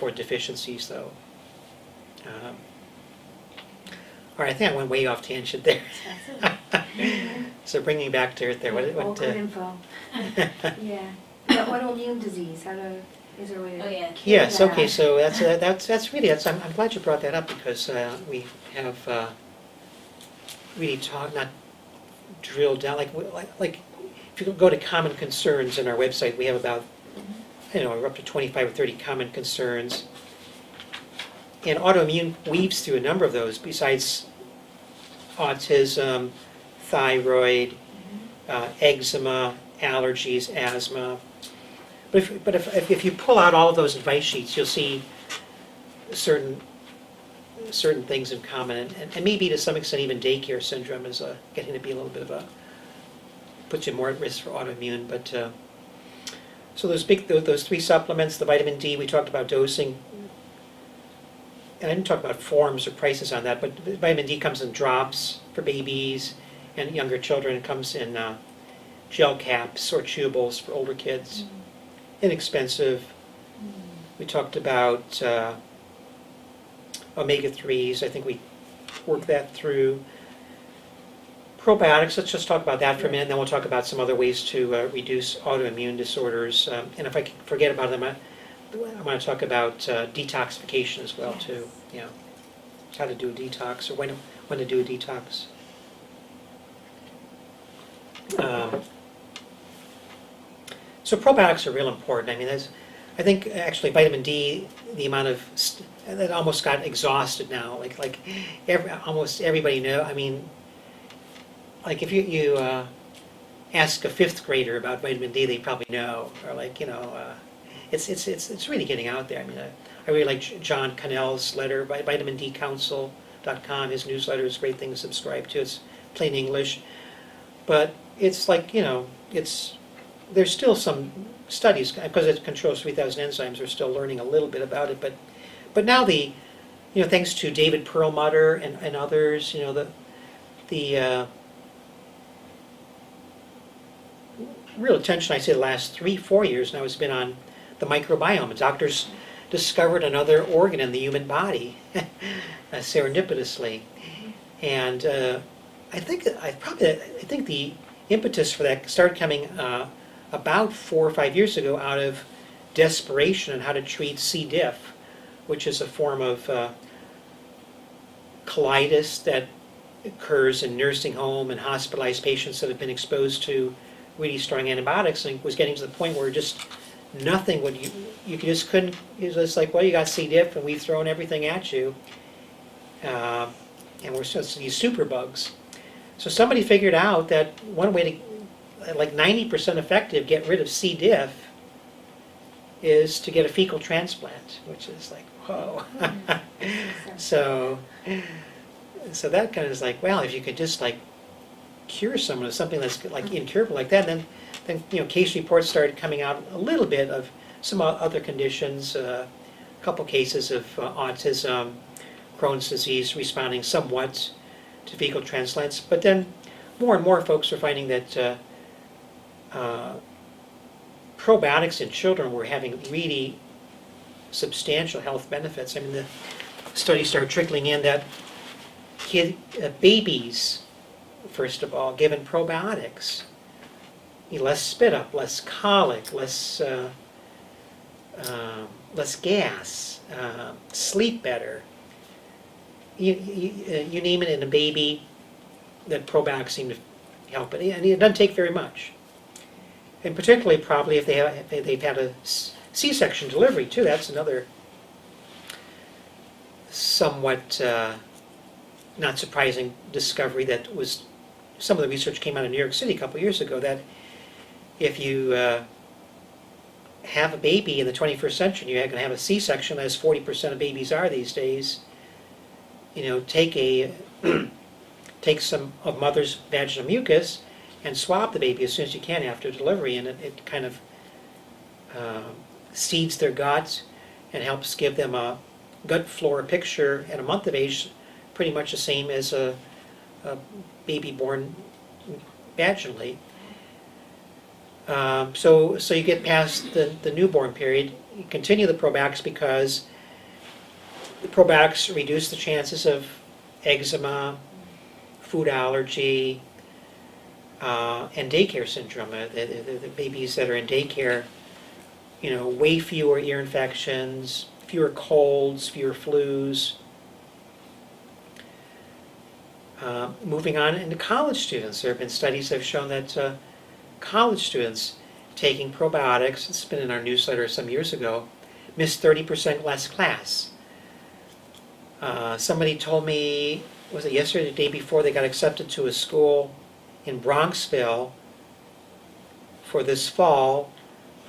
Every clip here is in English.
for deficiencies, though. All right, I think I went way off tangent there. So bringing back to earth there. All good info. Yeah. The autoimmune disease, is there a way to... Oh, yeah. Yes. Yeah. Okay. So that's really I'm glad you brought that up, because we have really not drilled down like if you go to common concerns in our website, we have about we're up to 25 or 30 common concerns, and autoimmune weaves through a number of those besides autism, thyroid, eczema, allergies, asthma. But if you pull out all of those advice sheets, you'll see certain things in common, and maybe to some extent even daycare syndrome is getting to be a little bit of puts you more at risk for autoimmune. But so those 3 supplements, the vitamin D, we talked about dosing, and I didn't talk about forms or prices on that, but vitamin D comes in drops for babies and younger children. It comes in gel caps or chewables for older kids. Inexpensive. We talked about omega-3s. I think we worked that through. Probiotics, let's just talk about that for a minute, and then we'll talk about some other ways to reduce autoimmune disorders. And if I can forget about them, I want to talk about detoxification as well, too. How to do a detox, or when to do a detox. So probiotics are real important. I mean, I think actually vitamin D, the amount of that almost got exhausted now. Like almost everybody know. I mean, like if you ask a 5th grader about vitamin D, they probably know. Or it's really getting out there. I mean, I really like John Cannell's letter, vitamindcouncil.com. His newsletter is a great thing to subscribe to. It's plain English, but it's like there's still some studies, because it controls 3,000 enzymes. We're still learning a little bit about it, but now thanks to David Perlmutter and others, the real attention, I say the last 3-4 years now, has been on the microbiome. Doctors discovered another organ in the human body, serendipitously, and I think the impetus for that started coming about 4 or 5 years ago out of desperation on how to treat C. diff, which is a form of colitis that occurs in nursing home and hospitalized patients that have been exposed to really strong antibiotics, and was getting to the point where just nothing would you just couldn't. It was just like, well, you got C. diff, and we've thrown everything at you, and we're just these superbugs. So somebody figured out that one way to, like 90% effective, get rid of C. diff is to get a fecal transplant, which is like, whoa. So that kind of is like, well, if you could just like cure someone of something that's like incurable like that, then case reports started coming out a little bit of some other conditions, a couple cases of autism, Crohn's disease responding somewhat to fecal transplants, but then more and more folks are finding that probiotics in children were having really substantial health benefits. I mean, the studies started trickling in that babies, first of all, given probiotics, less spit up, less colic, less gas, sleep better. You name it in a baby, that probiotics seem to help it, and it doesn't take very much. And particularly probably if they've had a C-section delivery too. That's another somewhat not surprising discovery. That was some of the research came out of New York City a couple years ago, that if you have a baby in the 21st century, you're going to have a C-section, as 40% of babies are these days. Take some of mother's vaginal mucus and swab the baby as soon as you can after delivery, and it kind of seeds their guts and helps give them a gut flora picture at a month of age, pretty much the same as a baby born vaginally. So you get past the newborn period, continue the probiotics because the probiotics reduce the chances of eczema, food allergy, and daycare syndrome. The babies that are in daycare, way fewer ear infections, fewer colds, fewer flus. Moving on into college students, there have been studies that have shown that college students taking probiotics, it's been in our newsletter some years ago, miss 30% less class. Somebody told me, was it yesterday or the day before, they got accepted to a school in Bronxville for this fall.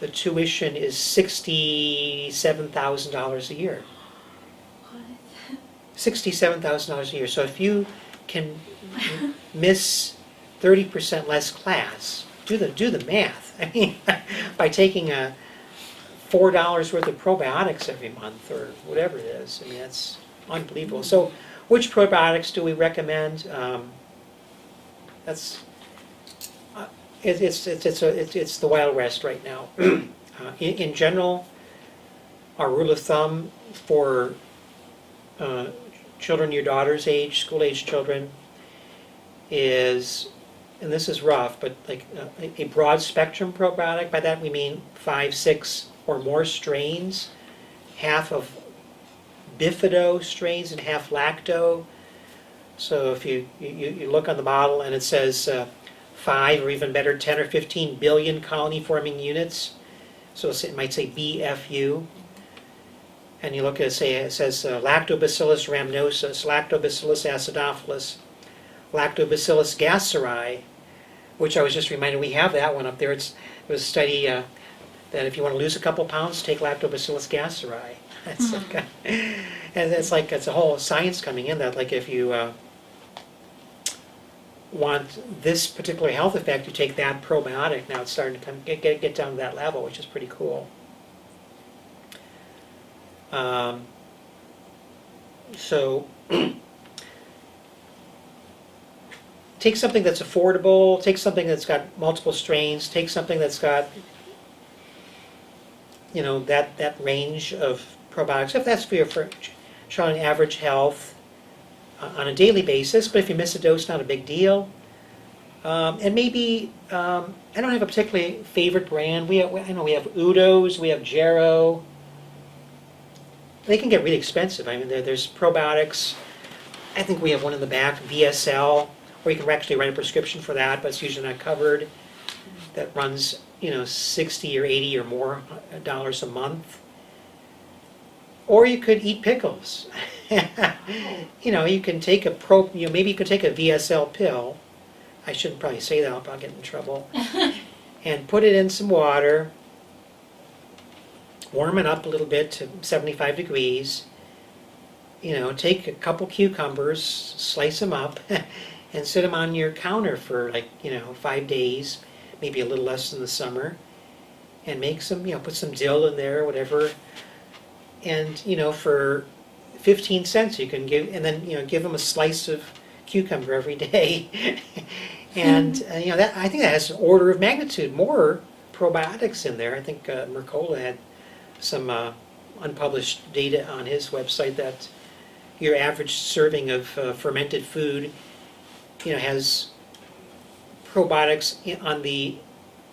The tuition is $67,000 a year. What? $67,000 a year. So if you can miss 30% less class, do the math. I mean, by taking $4 worth of probiotics every month or whatever it is, I mean, that's unbelievable. So which probiotics do we recommend? It's the Wild West right now. In general, our rule of thumb for children your daughter's age, school-age children, is, and this is rough, but like a broad spectrum probiotic. By that we mean 5, 6 or more strains, half of bifido strains and half lacto. So if you look on the bottle and it says 5 or even better 10 or 15 billion colony-forming units, so it might say BFU, and you look at it, it says Lactobacillus rhamnosus, Lactobacillus acidophilus, Lactobacillus gasseri, which I was just reminded we have that one up there. It was a study that if you want to lose a couple pounds, take Lactobacillus gasseri. That's and it's a whole science coming in that, like, if you want this particular health effect, you take that probiotic. Now it's starting to get down to that level, which is pretty cool. So take something that's affordable, take something that's got multiple strains, take something that's got that range of probiotics, if that's for your showing average health on a daily basis. But if you miss a dose, not a big deal. And maybe I don't have a particularly favorite brand. I know we have Udo's, we have Jarrow. They can get really expensive. I mean, there's probiotics. I think we have one in the back, VSL, or you can actually write a prescription for that, but it's usually not covered. That runs, $60 or $80 or more dollars a month. Or you could eat pickles. You can take maybe you could take a VSL pill. I shouldn't probably say that, I'll probably get in trouble. And put it in some water, warm it up a little bit to 75 degrees. Take a couple cucumbers, slice them up, and sit them on your counter for 5 days, maybe a little less in the summer, and make some, put some dill in there, whatever, and for 15 cents you can give, and then give them a slice of cucumber every day, and that, I think that has an order of magnitude more probiotics in there. I think Mercola had some unpublished data on his website that your average serving of fermented food, has probiotics on the,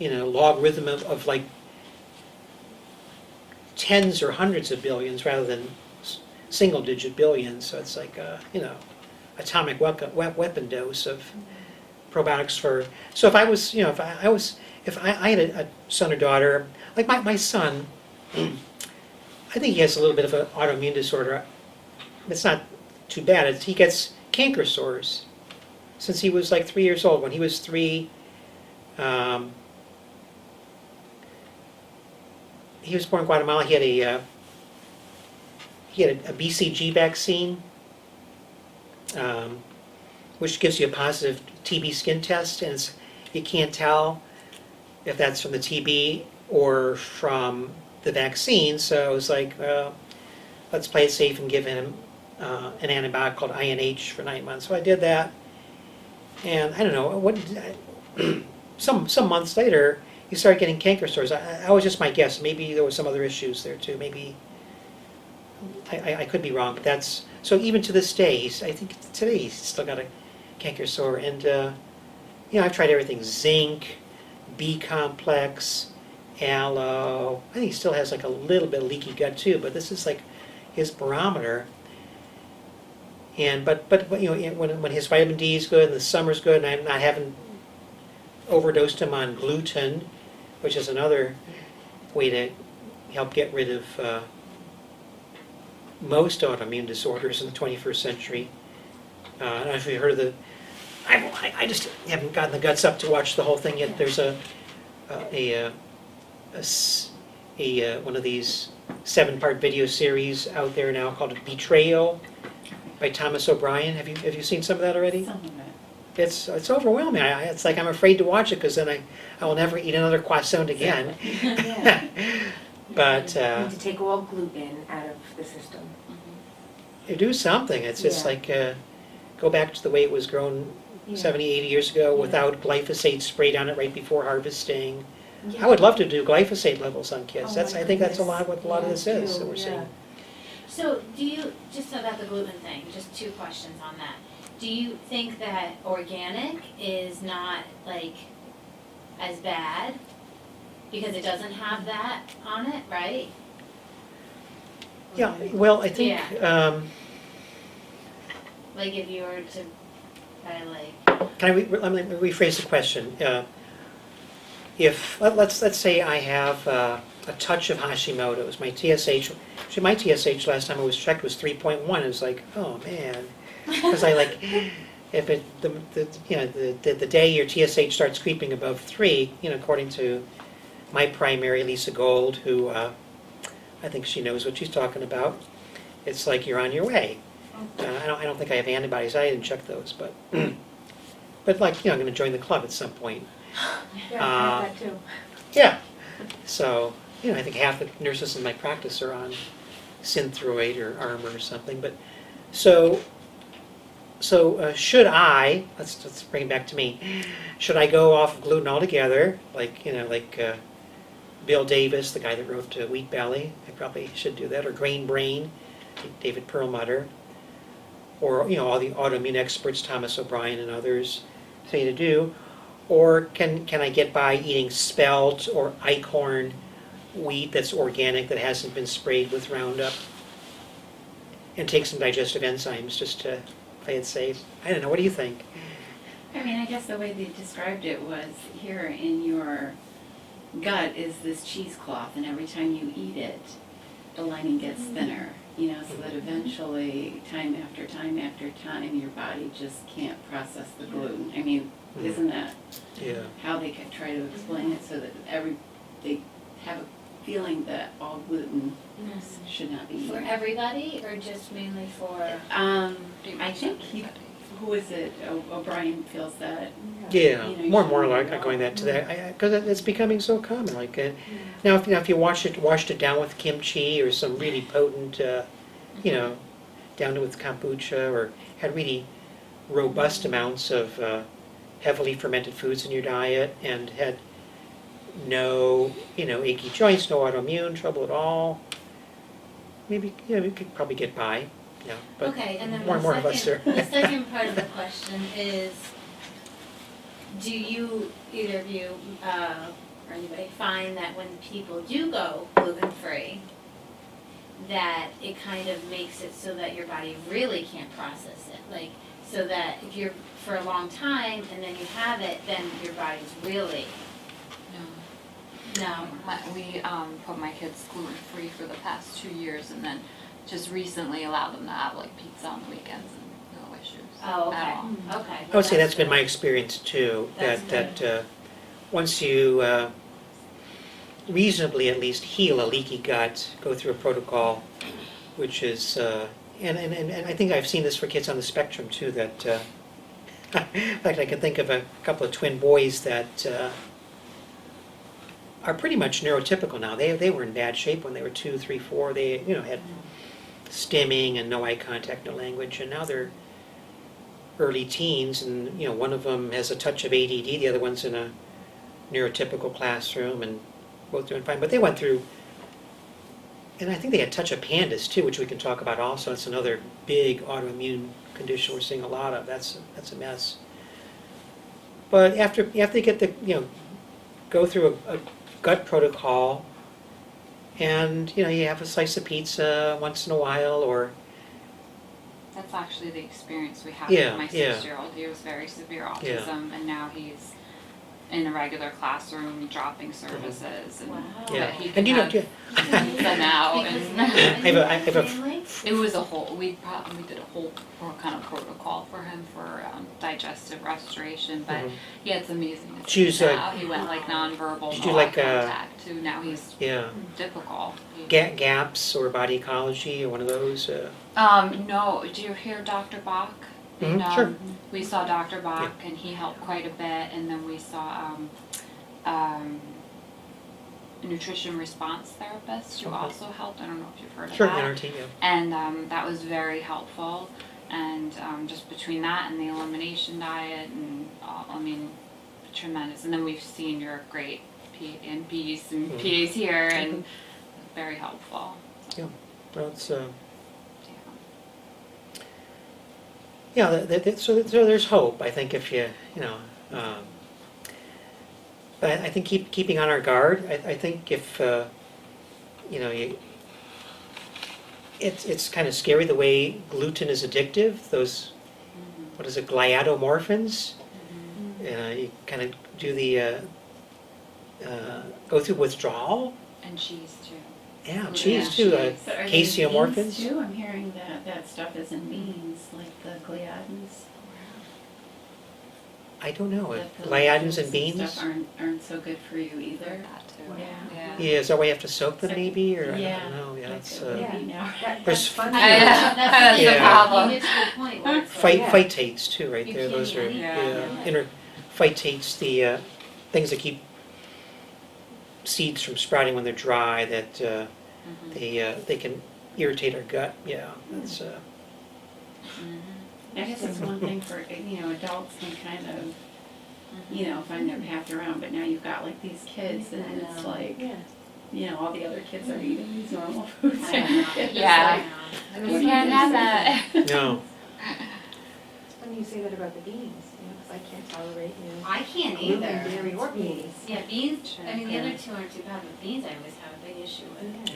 logarithm of like tens or hundreds of billions rather than single-digit billions. So it's like atomic weapon dose of probiotics for. So if I was, if I had a son or daughter, like my son, I think he has a little bit of an autoimmune disorder. It's not too bad. He gets canker sores since he was like 3 years old. When he was 3, he was born in Guatemala. He had a BCG vaccine, which gives you a positive TB skin test, and you can't tell if that's from the TB or from the vaccine. So it was like, well, let's play it safe and give him an antibiotic called INH for 9 months. So I did that, and I don't know some months later, he started getting canker sores. I was just my guess. Maybe there was some other issues there too. Maybe I could be wrong, but that's so. Even to this day, I think today he's still got a canker sore. And I've tried everything: zinc, B complex, aloe. I think he still has like a little bit of leaky gut too. But this is like his barometer. And but when his vitamin D is good and the summer's good, and I haven't overdosed him on gluten, which is another way to help get rid of most autoimmune disorders in the 21st century. I don't know if you've heard of the. I just haven't gotten the guts up to watch the whole thing yet. There's a one of these 7-part video series out there now called Betrayal by Thomas O'Brien. Have you seen some of that already? Some of it. It's overwhelming. It's like I'm afraid to watch it because then I will never eat another croissant again. Yeah. But Need to take all gluten out of the system. you do something. It's just Yeah. like go back to the way it was grown Yeah. 70, 80 years ago Yeah. without glyphosate sprayed on it right before harvesting. Yeah. I would love to do glyphosate levels on kids. Oh I my think that's a goodness. lot what a lot of this is too, that we're yeah. seeing. So do you, just about the gluten thing, just 2 questions on that. Do you think that organic is not like as bad because it doesn't have that on it, right? Yeah, well, I think, Like if you were to buy like, can let me rephrase the question. If, let's say I have a touch of Hashimoto's, my TSH, actually my TSH last time I was checked was 3.1. It was like, oh man. Because I like, if it, the day your TSH starts creeping above 3, according to my primary, Lisa Gold, who I think she knows what she's talking about, it's like you're on your way. I don't think I have antibodies. I didn't check those, but like, I'm going to join the club at some point. Yeah, I have that too. Yeah. So, I think half the nurses in my practice are on Synthroid or Armor or something. But so should I? Let's bring it back to me. Should I go off of gluten altogether? Like Bill Davis, the guy that wrote Wheat Belly. I probably should do that. Or Grain Brain, David Perlmutter. Or all the autoimmune experts, Thomas O'Brien and others, say to do. Or can I get by eating spelt or Eichhorn wheat that's organic, that hasn't been sprayed with Roundup, and take some digestive enzymes just to play it safe? I don't know. What do you think? I mean, I guess the way they described it was here in your gut is this cheesecloth, and every time you eat it, the lining gets thinner, so that eventually, time after time after time, your body just can't process the gluten. I mean, isn't that Yeah. how they could try to explain it, so that they have a feeling that all gluten should not be for eaten? everybody or just mainly for? I think who is it? O'Brien feels that. Yeah, You more and more should like know. going that to that, because it's becoming so common. Like now, if you washed it down with kimchi or some really potent, down with kombucha, or had really robust amounts of heavily fermented foods in your diet, and had no, achy joints, no autoimmune trouble at all, maybe we could probably get by. Yeah, but Okay, and then more and more of us are. the second part of the question is, do you, either of you, or anybody, find that when people do go gluten-free, that it kind of makes it so that your body really can't process it? Like, so that if you're for a long time and then you have it, then your body's really, no. We put my kids gluten-free for the past 2 years, and then just recently allowed them to have like pizza on the weekends and no issues Oh, at okay, all. okay. I would say that's been my experience too, That's that once you reasonably at least heal a leaky gut, go through a protocol, which is, and I think I've seen this for kids on the spectrum too, that, in fact, I can think of a couple of twin boys that are pretty much neurotypical now. They were in bad shape when they were 2, 3, 4. They, had stimming and no eye contact, no language, and now they're early teens, and one of them has a touch of ADD, the other one's in a neurotypical classroom and both doing fine. But they went through, and I think they had touch of pandas too, which we can talk about also. It's another big autoimmune condition we're seeing a lot of. That's a mess. But after they get the, go through a gut protocol, and you have a slice of pizza once in a while, or That's actually the experience we had Yeah, with my yeah. 6-year-old. He was very severe autism, and now he's in a regular classroom dropping services, and Wow. Yeah. but he And can you know, have pizza now. And I have a it was a whole. We did a whole kind of protocol for him for digestive restoration, but Mhm. yeah, it's amazing. To Did you see use, now he went like nonverbal, did no you eye like, contact to now he's yeah, typical. GAPS or body ecology or one of those. No, do you hear Dr. Bach? Mhm, And, sure. We saw Dr. Bach and he helped quite a bit, and then we saw a nutrition response therapist who Okay. also helped. I don't know if you've heard of Sure, that. NRT, yeah. And that was very helpful. And just between that and the elimination diet, and tremendous. And then we've seen your great NPs and Mhm. PAs here, and very helpful. Well, it's, Yeah. so there's hope, I think, if but I think keeping on our guard. I think if, it's kind of scary the way gluten is addictive, those, what is it, gliadomorphins? You kind of do the, go through withdrawal. And cheese too. Yeah, Yeah, cheese too, cheese. But are they caseomorphins. beans too? I'm hearing that stuff is in beans, like the gliadins. I don't know, That the gliadins and lipids beans? stuff aren't so good for you either. That too. Yeah. Yeah, is that why you have to soak them So- maybe, or I yeah, don't know, yeah, Like it's, the baby now. That's There's- funny. That's the Yeah. problem. You get to the point where it's like, Yeah. phytates too, right You there, can't those eat are, anything. phytates, the things that keep seeds from sprouting when they're dry, that Mhm. they can irritate our gut, yeah, that's, Mhm. I guess it's one thing for, adults can kind of, find their path around, but now you've got like these kids and I it's know. like, Yeah. all the other kids are eating these normal foods. I don't know. It's Yeah. like, You can't have that. no. It's funny you say that about the beans, because I can't tolerate, I can't gluten, either. dairy, or beans. Yeah, beans, I mean, the Yeah. other two aren't too bad, but beans I always have a big issue with.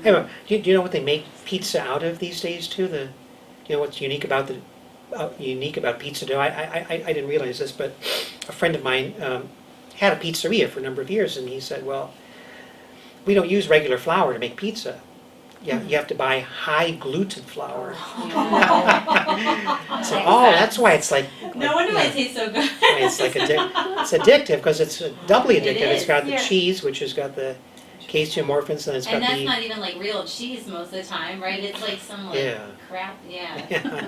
Yeah. Anyway, do you know what they make pizza out of these days too? What's unique about pizza dough? I didn't realize this, but a friend of mine had a pizzeria for a number of years, and he said, "Well, we don't use regular flour to make pizza. Yeah, you have to buy high gluten flour." So, that's why it's like No wonder why yeah, it tastes so good. it's like it's addictive because it's doubly It addictive. It's is, got the yeah. cheese, which has got the caseomorphins, and it's got And that's the not even like real cheese most of the time, right? It's like some like Yeah. crap, yeah. yeah.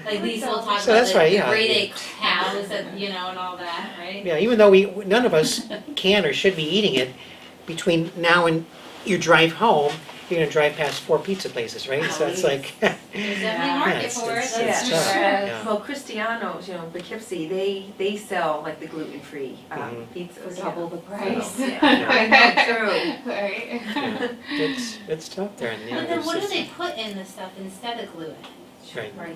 Like these will talk So about that's right, the yeah. grade A cows and, and all that, right? Yeah, even though none of us can or should be eating it, between now and your drive home, you're gonna drive past 4 pizza places, right? So it's like, There's definitely a market it's- for it, it's- that's it's for tough. sure. Yeah. Well, Cristiano's, Poughkeepsie, they sell like the gluten-free Mhm. pizza. For double the price. I know, true. Right. yeah, it's tough there. And, But then what do it's- they put in the stuff instead of gluten? Right. Rice.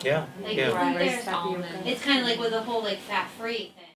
Yeah, Like, yeah. isn't there- Rice, tapioca. It's kind of like with the whole like fat-free thing.